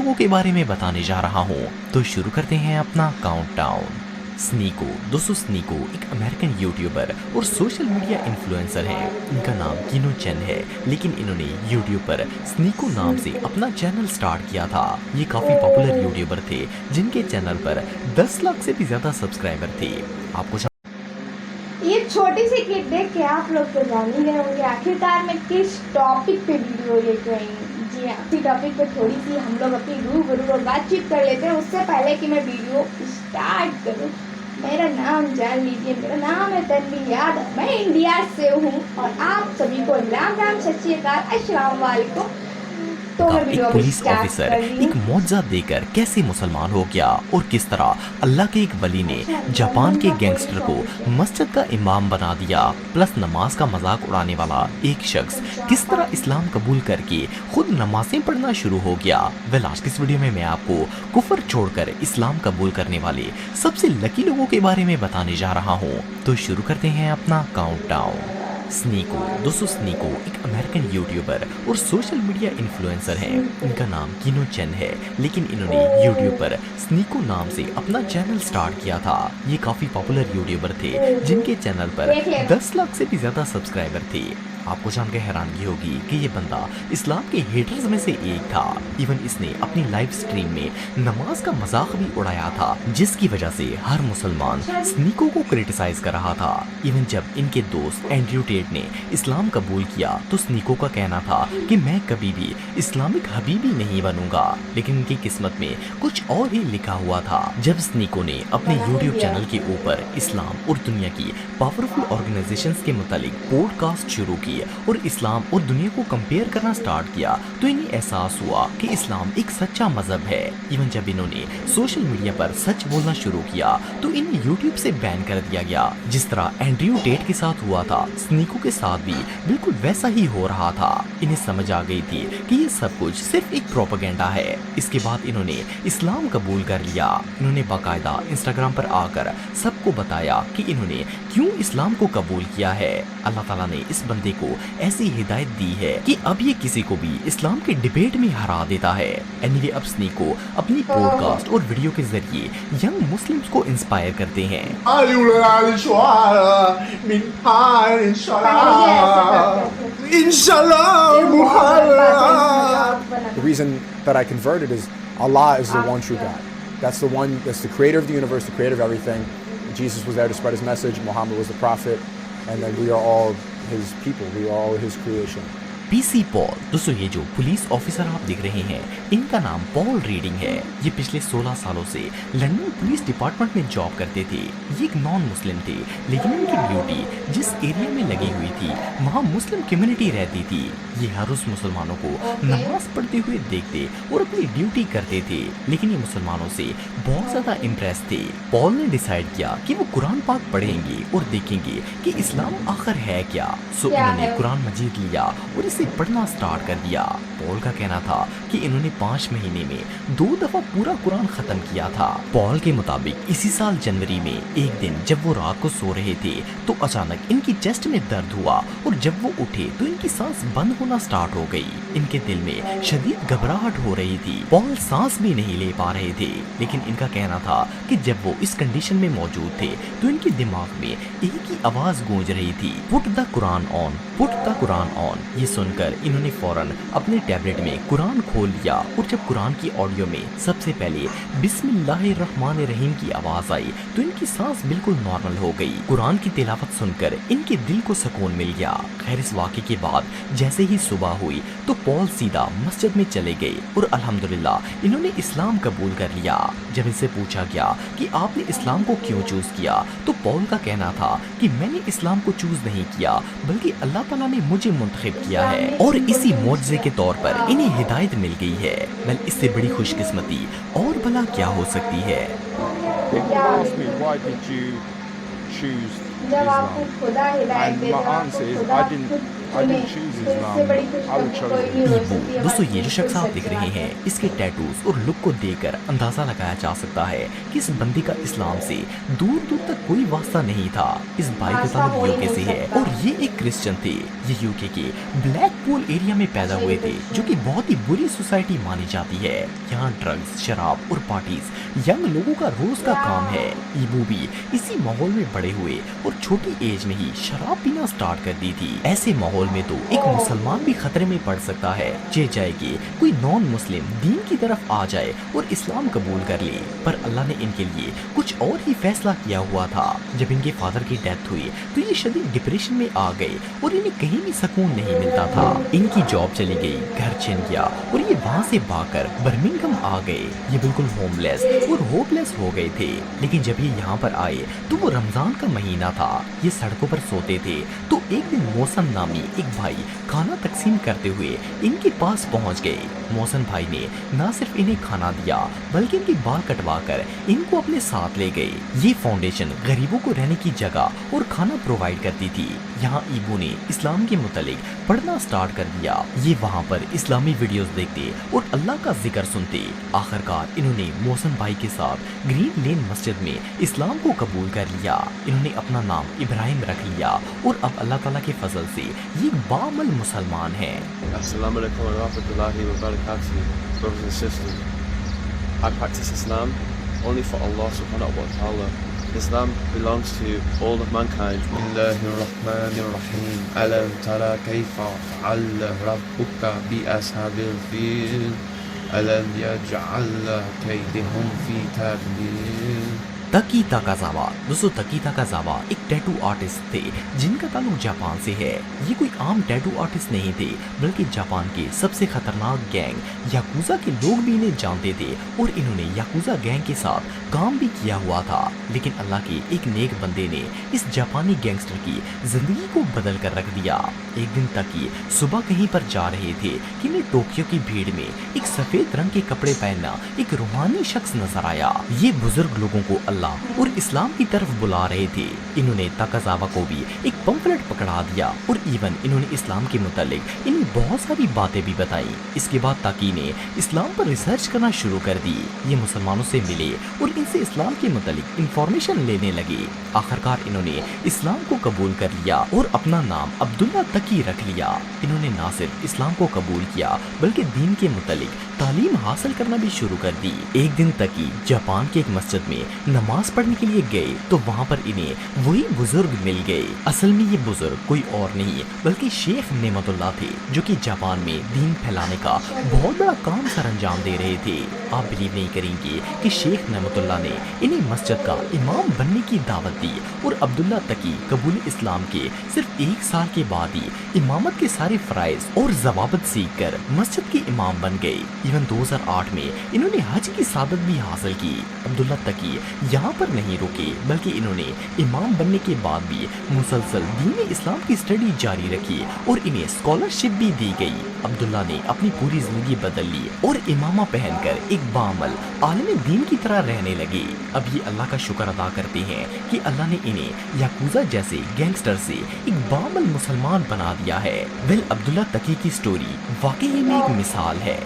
لوگوں کے بارے میں بتانے جا رہا ہوں، تو شروع کرتے ہیں اپنا کاؤنٹ ڈاؤن۔ سنیکو، دوستو سنیکو ایک امریکن یوٹیوبر اور سوشل میڈیا انفلوئنسر ہیں۔ ان کا نام کینو چن ہے، لیکن انہوں نے یوٹیوب پر سنیکو نام سے اپنا چینل سٹارٹ کیا تھا۔ یہ کافی پاپولر یوٹیوبر تھے جن کے چینل پر 10 لاکھ سے بھی زیادہ سبسکرائبر تھے۔ آپ کو یہ چھوٹی سی کلپ دیکھ کے آپ لوگ تو جان ہی گئے ہوں گے آخرکار میں کس ٹاپک پہ ویڈیو لے کے آئی ہوں۔ جی ہاں، اسی ٹاپک پہ تھوڑی سی ہم لوگ اپنی روبرو اور بات چیت کر لیتے ہیں۔ اس سے پہلے کہ میں ویڈیو اسٹارٹ کروں، میرا نام جان لیجیے۔ میرا نام ہے تنویر یادو، میں انڈیا سے ہوں اور آپ سبھی کو رام رام، ست شری اکال، السلام علیکم۔ تو میں ایک ویڈیو ابھی پولیس اسٹارٹ آفیسر کر رہی ایک ہوں۔ معجزہ دے کر کیسے مسلمان ہو گیا، اور کس طرح اللہ کے ایک ولی نے جاپان کے گینگسٹر کو مسجد کا امام بنا دیا، پلس نماز کا مذاق اڑانے والا ایک شخص کس طرح اسلام قبول کر کے خود نمازیں پڑھنا شروع ہو گیا۔ آج کی اس ویڈیو میں آپ کو کفر چھوڑ کر اسلام قبول کرنے والے سب سے لکی لوگوں کے بارے میں بتانے جا رہا ہوں، تو شروع کرتے ہیں اپنا کاؤنٹ ڈاؤن۔ سنیکو، دوستو سنیکو ایک امریکن یوٹیوبر اور سوشل میڈیا انفلوئنسر ہیں۔ ان کا نام کینو چن ہے، لیکن انہوں نے یوٹیوب پر سنیکو نام سے اپنا چینل سٹارٹ کیا تھا۔ یہ کافی پاپولر یوٹیوبر تھے جن کے چینل پر 10 لاکھ سے بھی زیادہ سبسکرائبر تھے۔ آپ کو جان کے حیرانگی ہوگی کہ یہ بندہ اسلام کے ہیٹرز میں سے ایک تھا۔ ایون اس نے اپنی لائیو سٹریم میں نماز کا مذاق بھی اڑایا تھا، جس کی وجہ سے ہر مسلمان سنیکو کو کریٹیسائز کر رہا تھا۔ ایون جب ان کے دوست اینڈریو ٹیٹ نے اسلام قبول کیا تو سنیکو کا کہنا تھا کہ میں کبھی بھی اسلامک حبیبی نہیں بنوں گا، لیکن ان کی قسمت میں کچھ اور ہی لکھا ہوا تھا۔ جب سنیکو نے اپنے یوٹیوب چینل کے اوپر اسلام اور دنیا کی پاورفل آرگنائزیشنز کے متعلق پوڈ کاسٹ شروع کی اور اسلام اور دنیا کو کمپیئر کرنا سٹارٹ کیا، تو انہیں احساس ہوا کہ اسلام ایک سچا مذہب ہے۔ ایون جب انہوں نے سوشل میڈیا پر سچ بولنا شروع کیا تو انہیں یوٹیوب سے بین کر دیا گیا۔ جس طرح اینڈریو ٹیٹ کے ساتھ ہوا تھا، سنیکو کے ساتھ بھی بالکل ویسا ہی ہو رہا تھا۔ انہیں سمجھ آ گئی تھی کہ یہ سب کچھ صرف ایک پروپیگنڈا ہے۔ اس کے بعد انہوں نے اسلام قبول کر لیا۔ انہوں نے باقاعدہ انسٹاگرام پر آ کر سب کو بتایا کہ انہوں نے کیوں اسلام کو قبول کیا ہے۔ اللہ تعالیٰ نے اس بندے کو ایسی ہدایت دی ہے کہ اب یہ کسی کو بھی اسلام کے ڈیبیٹ میں ہرا دیتا ہے۔ اینیوے اب سنیکو اپنی پوڈ کاسٹ اور ویڈیو کے ذریعے ینگ مسلمز کو انسپائر کرتے ہیں۔ The reason that I converted is Allah is the one true God. That's the one, that's the creator of the universe, the creator of everything. Jesus was there to spread his message. Muhammad was the prophet. And then we are all his people. We are all his creation. پی سی پال، دوستو یہ جو police officer آپ دیکھ رہے ہیں ان کا نام پال reading ہے۔ یہ پچھلے 16 سالوں سے لندن پولیس ڈپارٹمنٹ میں جاب کرتے تھے۔ یہ ایک نان مسلم تھے، لیکن ان کی ڈیوٹی جس ایریا میں لگی ہوئی تھی وہاں مسلم کمیونٹی رہتی تھی۔ یہ ہر روز مسلمانوں کو نماز پڑھتے ہوئے دیکھتے اور اپنی ڈیوٹی کرتے تھے، لیکن یہ مسلمانوں سے بہت زیادہ امپریس تھے۔ پال نے ڈیسائیڈ کیا کہ وہ قرآن پاک پڑھیں گے اور دیکھیں گے کہ اسلام آخر ہے کیا۔ سو انہوں نے قرآن مجید لیا اور اسے پڑھنا سٹارٹ کر دیا۔ پال کا کہنا تھا کہ انہوں نے 5 مہینے میں 2 دفعہ پورا قرآن ختم کیا تھا۔ پال کے مطابق اسی سال جنوری میں ایک دن جب وہ رات کو سو رہے تھے تو اچانک ان کی چیسٹ میں درد ہوا، اور جب وہ اٹھے تو ان کی سانس بند ہونا سٹارٹ ہو گئی۔ ان کے دل میں شدید گھبراہٹ ہو رہی تھی۔ پال سانس بھی نہیں لے پا رہے تھے، لیکن ان کا کہنا تھا کہ جب وہ اس کنڈیشن میں موجود تھے تو ان کے دماغ میں ایک ہی آواز گونج رہی تھی، پٹ دا قرآن آن، پٹ دا قرآن آن۔ یہ سن کر انہوں نے فوراً اپنے ٹیبلٹ میں قرآن کھول لیا، اور جب قرآن کی آڈیو میں سب سے پہلے بسم اللہ الرحمن الرحیم کی آواز آئی تو ان کی سانس بالکل نارمل ہو گئی۔ قرآن کی تلاوت سن کر ان کے دل کو سکون مل گیا۔ خیر اس واقعے کے بعد جیسے ہی صبح ہوئی تو پال سیدھا مسجد میں چلے گئے اور الحمدللہ انہوں نے اسلام قبول کر لیا۔ جب ان سے پوچھا گیا کہ آپ نے اسلام کو کیوں چوز کیا تو پال کا کہنا تھا کہ میں نے اسلام کو چوز نہیں کیا، بلکہ اللہ تعالیٰ نے مجھے منتخب کیا ہے، اور اسی معجزے کے طور پر انہیں ہدایت مل گئی ہے۔ اس سے بڑی خوش قسمتی اور بھلا کیا ہو سکتی ہے؟ People ask me, why did you choose جب آپ کو Islam? خدا ہدایت And دے my تو آپ answer کو is, خدا I सुने choose तो इससे बड़ी Islam. I would खुशखबरी choose कोई नहीं हो ईबो सकती दोस्तों हमारी ये जो शख्स आप सच्ची देख रहे बात है। हैं इसके टैटूज और लुक को देखकर अंदाजा लगाया जा सकता है कि इस बंदी का इस्लाम से दूर दूर तक कोई वास्ता नहीं था। इस भाई का वास्ता ताल्लुक हो ही यूके से नहीं है सकता। और ये एक क्रिश्चियन थे। ये यूके के ब्लैकपूल एरिया में पैदा अच्छा, हुए ये थे क्रिश्चियन। जो कि बहुत ही बुरी सोसाइटी मानी जाती है। यहाँ ड्रग्स, शराब और पार्टीज यंग लोगों का रोज का काम है। ईबू भी इसी माहौल में बड़े हुए और छोटी एज में ही शराब पीना स्टार्ट कर दी थी। ऐसे माहौल में तो एक मुसलमान भी खतरे में पड़ सकता है, जे जाए कि कोई नॉन मुस्लिम दीन की तरफ आ जाए और इस्लाम कबूल कर ले। पर अल्लाह ने इनके लिए कुछ और ही फैसला किया हुआ था। जब इनके फादर की डेथ हुई तो ये शदीद डिप्रेशन में आ गए और इन्हें कहीं भी सुकून नहीं मिलता था। इनकी जॉब चली गई, घर छिन गया और ये वहाँ से भागकर बर्मिंघम आ गए। ये बिल्कुल होमलेस और होपलेस हो गए थे। लेकिन जब ये यहाँ पर आए तो वो रमजान का महीना था। ये सड़कों पर सोते थे तो एक दिन मौसम नामी एक भाई खाना तकसीम करते हुए इनके पास पहुंच गए। मौसम भाई ने न सिर्फ इन्हें खाना दिया बल्कि इनके बाल कटवा कर इनको अपने साथ ले गए। ये फाउंडेशन गरीबों को रहने की जगह और खाना प्रोवाइड करती थी। यहाँ ईबू ने इस्लाम के मुतालिक पढ़ना स्टार्ट कर दिया। ये वहाँ पर इस्लामी वीडियोस देखते और अल्लाह का जिक्र सुनते। आखिरकार इन्होंने मौसम भाई के साथ ग्रीन लेन मस्जिद में इस्लाम को कबूल कर लिया। इन्होंने अपना नाम इब्राहिम रख लिया और अब अल्लाह ताला के फजल से ये बामल मुसलमान हैं। Assalamu alaikum wa rahmatullahi wa barakatuh, brothers and sisters. I practice Islam only for Allah subhanahu wa ta'ala. Islam belongs to all of mankind. Bismillahirrahmanirrahim. Alam tara kayfa fa'ala rabbuka bi ashabil fil. Alam yaj'al kaydahum fi tadlil. तकी ताकाजावा दोस्तों तकी ताकाजावा एक tattoo artist थे जिनका ताल्लुक Japan से है। ये कोई आम टैटू आर्टिस्ट नहीं थे बल्कि जापान के सबसे खतरनाक गैंग याकुजा के लोग भी इन्हें जानते थे और इन्होंने याकुजा गैंग के साथ काम भी किया हुआ था। लेकिन अल्लाह के एक नेक बंदे ने इस जापानी गैंगस्टर की जिंदगी को बदल कर रख दिया। एक दिन तकी सुबह कहीं पर जा रहे थे कि इन्हें टोक्यो की भीड़ में एक सफेद रंग के कपड़े पहनना एक रूहानी शख्स नजर आया। ये बुजुर्ग लोगों को अल्लाह और इस्लाम की तरफ बुला रहे थे। इन्होंने ताकाजावा को भी एक पंफलेट पकड़ा दिया और इवन इन्होंने इस्लाम के मुतालिक इन्हें बहुत सारी बातें भी बताई। इसके बाद ताकी ने इस्लाम पर रिसर्च करना शुरू कर दी। ये मुसलमानों से मिले और इनसे इस्लाम के मुतालिक इंफॉर्मेशन लेने लगे। आखिरकार इन्होंने इस्लाम को कबूल कर लिया और अपना नाम अब्दुल्ला तकी रख लिया। इन्होंने ना सिर्फ इस्लाम को कबूल किया बल्कि दीन के मुतालिक तालीम हासिल करना भी शुरू कर दी। एक दिन तकी जापान के एक मस्जिद में नमाज पढ़ने के लिए गए तो वहाँ पर इन्हें वही बुजुर्ग मिल गए। असल में ये बुजुर्ग कोई और नहीं बल्कि शेख नेमतुल्लाह थे जो कि जापान में दीन फैलाने का बहुत बड़ा काम सर अंजाम दे रहे थे। आप बिलीव नहीं करेंगे कि शेख नेमतुल्लाह ने इन्हें मस्जिद का इमाम बनने की दावत दी और अब्दुल्ला तकी कबूल इस्लाम के सिर्फ 1 साल के बाद ही इमामत के सारे फराइज और जवाबत सीख कर मस्जिद के इमाम बन गए। इवन 2008 में इन्होंने हज की सादत भी हासिल की। अब्दुल्ला तकी यहाँ पर नहीं रुके बल्कि इन्होंने इमाम बनने के बाद भी मुसलसल दीन इस्लाम की स्टडी जारी रखी और इन्हें स्कॉलरशिप भी दी गई। अब्दुल्ला ने अपनी पूरी जिंदगी बदल ली और इमामा पहनकर एक बामल आलिम दीन की तरह रहने लगे। अब ये अल्लाह का शुक्र अदा करते हैं कि अल्लाह ने इन्हें याकुजा जैसे गैंगस्टर से एक बामल मुसलमान बना दिया है। वेल अब्दुल्ला तकी की स्टोरी वाकई में एक मिसाल है।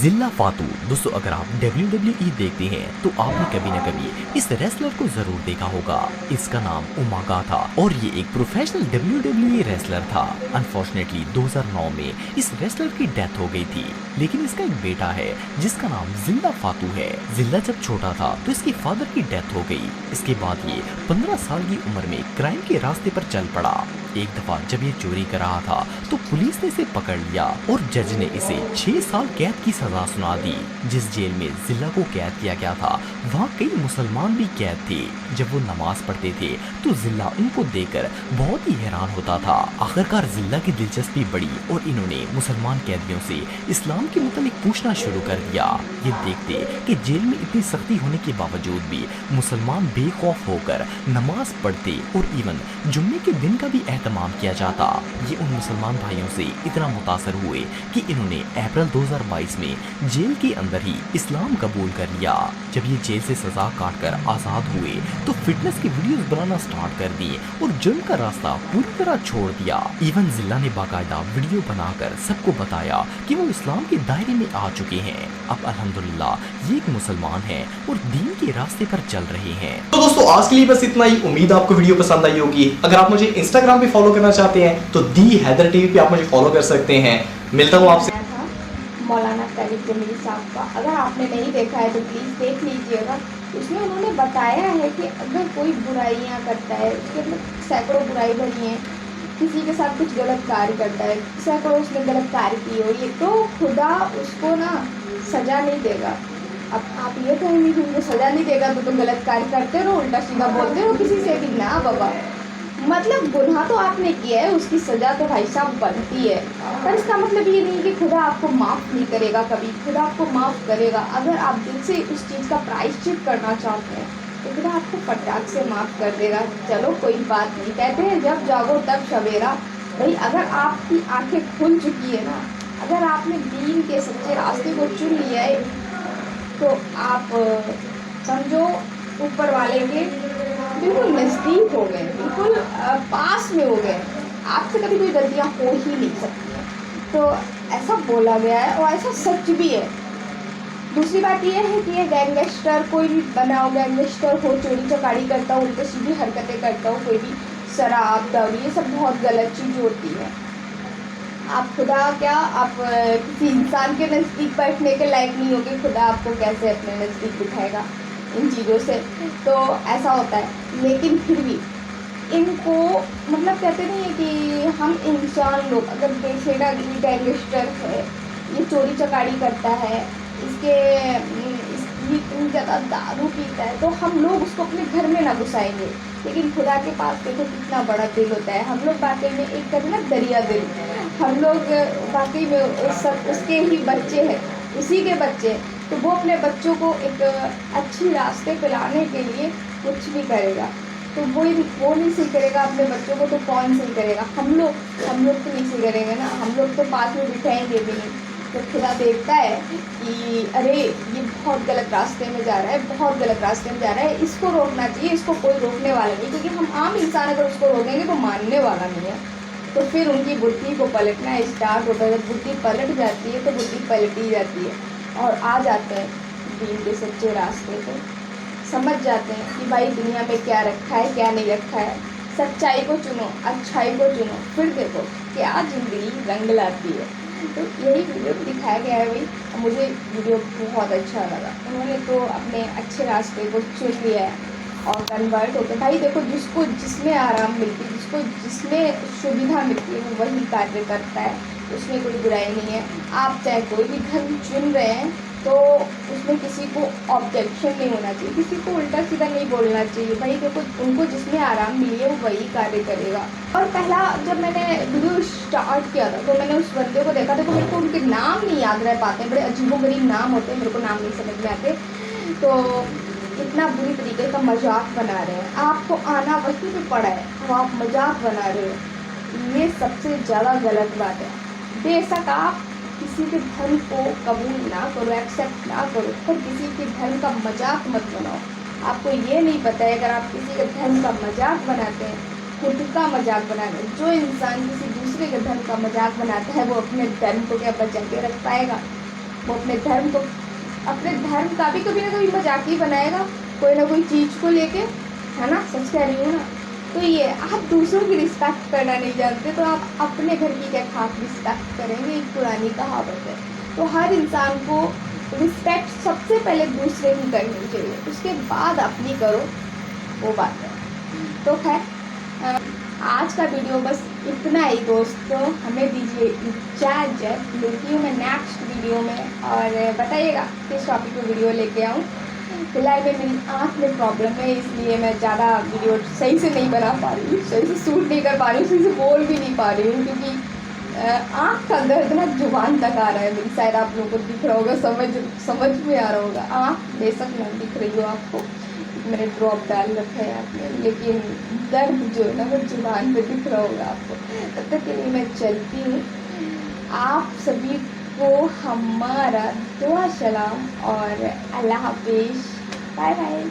जिल्ला फातू दोस्तों अगर आप WWE देखते हैं तो आपने कभी न कभी इस रेसलर को जरूर देखा होगा। इसका नाम उमागा था और ये एक प्रोफेशनल WWE रेसलर था। अनफॉर्चुनेटली 2009 में इस रेसलर की डेथ हो गई थी लेकिन इसका एक बेटा है जिसका नाम जिल्ला फातू है। जिल्ला जब छोटा था तो इसके फादर की डेथ हो गई। इसके बाद ये 15 साल की उम्र में क्राइम के रास्ते पर चल पड़ा। एक दफा जब ये चोरी कर रहा था तो पुलिस ने इसे पकड़ लिया और जज ने इसे 6 साल कैद की सजा सुना दी। जिस जेल में जिल्ला को कैद किया गया था वहाँ कई मुसलमान भी कैद थे। जब वो नमाज पढ़ते थे तो जिल्ला उनको देखकर बहुत ही हैरान होता था। आखिरकार जिल्ला की दिलचस्पी बढ़ी और इन्होंने मुसलमान कैदियों से इस्लाम के मुतालिक पूछना शुरू कर दिया। ये देखते कि जेल में इतनी सख्ती होने के बावजूद भी मुसलमान बेखौफ होकर नमाज पढ़ते और इवन जुम्मे के दिन का भी एहतमाम किया जाता। ये उन मुसलमान भाइयों से इतना मुतासर हुए कि इन्होंने अप्रैल 2022 में जेल के अंदर ही इस्लाम कबूल कर लिया। जब ये जेल से सजा काट कर आज़ाद हुए तो फिटनेस की वीडियोस बनाना स्टार्ट कर दी और जुर्म का रास्ता पूरी तरह छोड़ दिया। इवन जिला ने बाकायदा वीडियो बनाकर सबको बताया कि वो इस्लाम के दायरे में आ चुके हैं। अब अल्हम्दुलिल्लाह ये एक मुसलमान है और दीन के रास्ते पर चल रहे हैं। तो दोस्तों आज के लिए बस इतना ही। उम्मीद है आपको वीडियो पसंद आई होगी। अगर आप मुझे इंस्टाग्राम पे फॉलो करना चाहते हैं तो दी हैदर टीवी पे आप मुझे फॉलो कर सकते हैं। मिलता हूँ आपसे। मौलाना तारिक जमील साहब का, अगर आपने नहीं देखा है तो प्लीज़ देख लीजिएगा। उसमें उन्होंने बताया है कि अगर कोई बुराइयां करता है, उसके अंदर सैकड़ों बुराई भरी हैं, किसी के साथ कुछ गलत कार्य करता है, सैकड़ों उसने गलत कार्य किए हो, ये तो खुदा उसको ना सज़ा नहीं देगा। अब आप ये कहेंगे कि उनको सज़ा नहीं देगा तो तुम गलत कार्य करते रहो, उल्टा सीधा बोलते रहो किसी से भी। ना बाबा, मतलब गुनाह तो आपने किया है, उसकी सज़ा तो भाई साहब बनती है, पर इसका मतलब ये नहीं कि खुदा आपको माफ़ नहीं करेगा। कभी खुदा आपको माफ़ करेगा अगर आप दिल से उस चीज़ का प्रायश्चित करना चाहते हैं, तो खुदा आपको फटाक से माफ़ कर देगा। चलो कोई बात नहीं, कहते हैं जब जागो तब सवेरा। भाई अगर आपकी आंखें खुल चुकी है ना, अगर आपने दीन के सच्चे रास्ते को चुन लिया है, तो आप समझो ऊपर वाले के बिल्कुल नज़दीक हो गए, बिल्कुल पास में हो गए। आपसे कभी कोई गलतियाँ हो ही नहीं सकती। तो ऐसा बोला गया है और ऐसा सच भी है। दूसरी बात यह है कि ये गैंगस्टर कोई भी बना हो, गैंगस्टर हो, चोरी चकारी करता हो, उल्टी सीधी हरकतें करता हो, कोई भी शराब दारू, ये सब बहुत गलत चीज़ होती है। आप खुदा क्या, आप किसी इंसान के नज़दीक बैठने के लायक नहीं होगे, खुदा आपको कैसे अपने नज़दीक बिठाएगा इन चीज़ों से। तो ऐसा होता है। लेकिन फिर भी इनको मतलब कहते नहीं है कि हम इंसान लोग अगर देखेगा कि ये गैंगस्टर है, ये चोरी चकारी करता है, ये इतनी ज़्यादा दारू पीता है, तो हम लोग उसको अपने घर में ना घुसाएंगे। लेकिन खुदा के पास देखो कितना बड़ा दिल होता है। हम लोग वाकई में एक कहते ना दरिया दिल, हम लोग वाकई में सब उसके ही बच्चे हैं, उसी के बच्चे। तो वो अपने बच्चों को एक अच्छी रास्ते पे लाने के लिए कुछ भी करेगा। तो वो नहीं सही करेगा अपने बच्चों को, तो कौन सही करेगा? हम लोग तो नहीं सही करेंगे ना, हम लोग तो पास में बिठाएंगे भी नहीं। तो खुदा देखता है कि अरे ये बहुत गलत रास्ते में जा रहा है, बहुत गलत रास्ते में जा रहा है, इसको रोकना चाहिए, इसको कोई रोकने वाला नहीं। क्योंकि हम आम इंसान अगर उसको रोकेंगे तो मानने वाला नहीं है। तो फिर उनकी बुद्धि को पलटना स्टार्ट होता है। जब बुद्धि पलट जाती है तो बुद्धि पलटी जाती है और आ जाते हैं दीन के सच्चे रास्ते पे, समझ जाते हैं कि भाई दुनिया में क्या रखा है क्या नहीं रखा है। सच्चाई को चुनो, अच्छाई को चुनो, फिर देखो क्या ज़िंदगी रंग लाती है। तो यही वीडियो दिखाया गया है भाई। मुझे वीडियो बहुत अच्छा लगा। उन्होंने तो अपने अच्छे रास्ते को चुन लिया है और कन्वर्ट होकर भाई देखो, जिसको जिसमें आराम मिलती है, जिसको जिसमें सुविधा मिलती है, वो वही कार्य करता है, उसमें कोई बुराई नहीं है। आप चाहे कोई भी धर्म चुन रहे हैं तो उसमें किसी को ऑब्जेक्शन नहीं होना चाहिए, किसी को उल्टा सीधा नहीं बोलना चाहिए। भाई देखो, उनको जिसमें आराम मिली है वो वही कार्य करेगा। और पहला जब मैंने वीडियो स्टार्ट किया था तो मैंने उस बंदे को देखा था, तो मेरे को उनके नाम नहीं याद रह पाते हैं, बड़े अजीबोगरीब नाम होते हैं, मेरे को नाम नहीं समझ में आते। तो इतना बुरी तरीके का मजाक बना रहे हैं, आपको आना वहीं पे पड़ा है और आप मजाक बना रहे हो, ये सबसे ज़्यादा गलत बात है। बेशक आप किसी के धर्म को कबूल ना करो, एक्सेप्ट ना करो, पर किसी के धर्म का मजाक मत बनाओ। आपको ये नहीं पता है, अगर आप किसी के धर्म का मजाक बनाते हैं, खुद का मजाक बनाते हैं, जो इंसान किसी दूसरे के धर्म का मजाक बनाता है वो अपने धर्म को क्या बचा के रख पाएगा? वो अपने धर्म का भी कभी ना कभी मजाक ही बनाएगा, कोई ना कोई चीज़ को लेके, है ना? सच कह रही हूँ ना? तो ये आप दूसरों की रिस्पेक्ट करना नहीं जानते तो आप अपने घर की क्या खास रिस्पेक्ट करेंगे? एक पुरानी कहावत है। तो हर इंसान को रिस्पेक्ट सबसे पहले दूसरे की करनी चाहिए, उसके बाद अपनी करो, वो बात है। तो खैर आज का वीडियो बस इतना ही दोस्तों, हमें दीजिए इजाज़त। मिलती हूँ मैं नेक्स्ट वीडियो में और बताइएगा किस टॉपिक पे वीडियो लेके आऊँ। फिलहाल में मेरी आँख में प्रॉब्लम है, इसलिए मैं ज़्यादा वीडियो सही से नहीं बना पा रही हूँ, सही से शूट नहीं कर पा रही हूँ, सही से बोल भी नहीं पा रही हूँ, क्योंकि आँख का दर्द ना जुबान तक आ रहा है मेरी। शायद आप लोगों को दिख रहा होगा, समझ में आ रहा होगा। आँख बेशक नहीं दिख रही हो आपको, मैंने ड्रॉप डाल रखा है आपने, लेकिन درد جو ہے نا وہ زبان پہ دکھ رہا ہوگا آپ کو. تب تک کے لیے میں چلتی ہوں. آپ سبھی کو ہمارا دعا سلام اور اللہ حافظ. Bye bye.